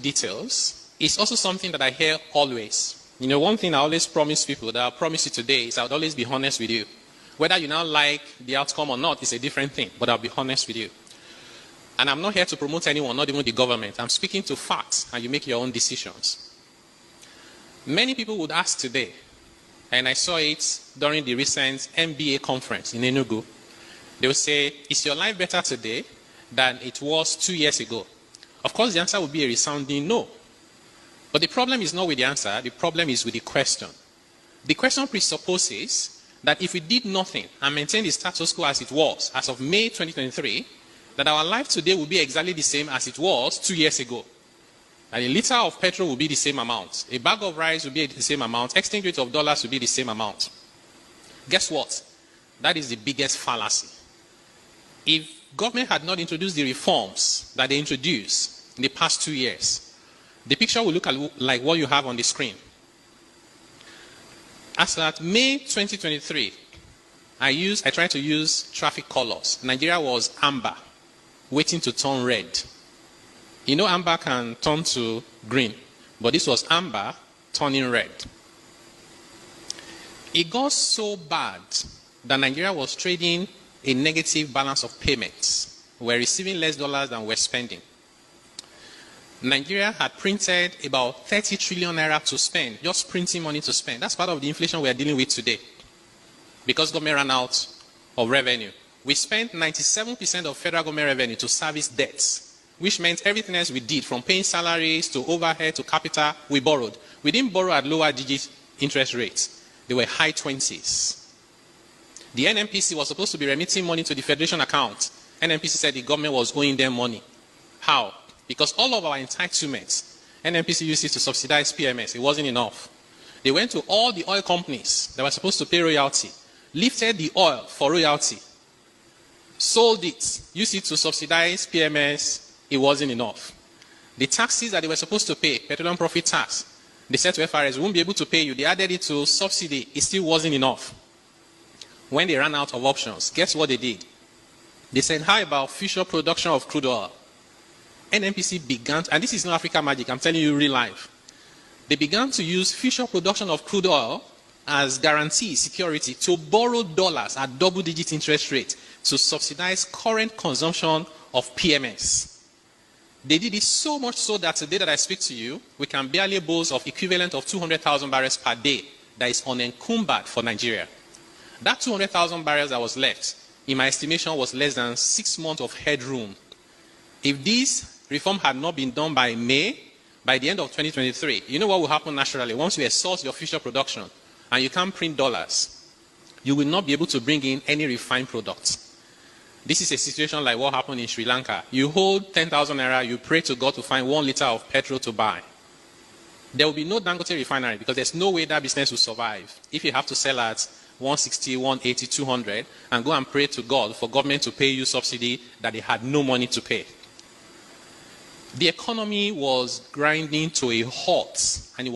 details is also something that I hear always. You know, one thing I always promise people that I'll promise you today is I'll always be honest with you. Whether you now like the outcome or not is a different thing, but I'll be honest with you. And I'm not here to promote anyone, not even the government. I'm speaking to facts, and you make your own decisions. Many people would ask today, and I saw it during the recent MBA conference in Enugu, they will say, is your life better today than it was 2 years ago? Of course, the answer would be a resounding no. But the problem is not with the answer, the problem is with the question. The question presupposes that if we did nothing and maintained the status quo as it was as of May 2023, that our life today will be exactly the same as it was 2 years ago. And a liter of petrol will be the same amount. A bag of rice will be the same amount. Exchange rate of dollars will be the same amount. Guess what? That is the biggest fallacy. If government had not introduced the reforms that they introduced in the past 2 years, the picture will look like what you have on the screen. As at May 2023, I tried to use traffic colors. Nigeria was amber, waiting to turn red. You know amber can turn to green, but this was amber turning red. It got so bad that Nigeria was trading a negative balance of payments. We're receiving less dollars than we're spending. Nigeria had printed about 30 trillion naira to spend, just printing money to spend. That's part of the inflation we are dealing with today, because government ran out of revenue. We spent 97% of federal government revenue to service debts, which meant everything else we did, from paying salaries to overhead to capital, we borrowed. We didn't borrow at lower digit interest rates. They were high 20s. The NNPC was supposed to be remitting money to the federation account. NNPC said the government was owing them money. How? Because all of our entitlements, NNPC used it to subsidize PMS. It wasn't enough. They went to all the oil companies that were supposed to pay royalty, lifted the oil for royalty, sold it, used it to subsidize PMS. It wasn't enough. The taxes that they were supposed to pay, petroleum profit tax, they said to FRS, we won't be able to pay you. They added it to subsidy. It still wasn't enough. When they ran out of options, guess what they did? They said, how about future production of crude oil? NNPC began, and this is not Africa magic, I'm telling you real life. They began to use future production of crude oil as guarantee, security, to borrow dollars at double-digit interest rate to subsidize current consumption of PMS. They did it so much so that today that I speak to you, we can barely boast of equivalent of 200,000 barrels per day that is unencumbered for Nigeria. That 200,000 barrels that was left, in my estimation, was less than 6 months of headroom. If this reform had not been done by May, by the end of 2023, you know what will happen naturally? Once you exhaust your future production and you can't print dollars, you will not be able to bring in any refined products. This is a situation like what happened in Sri Lanka. You hold 10,000 naira, you pray to God to find 1 liter of petrol to buy. There will be no Dangote refinery because there's no way that business will survive if you have to sell at 160, 180, 200 and go and pray to God for government to pay you subsidy that they had no money to pay. The economy was grinding to a halt, and it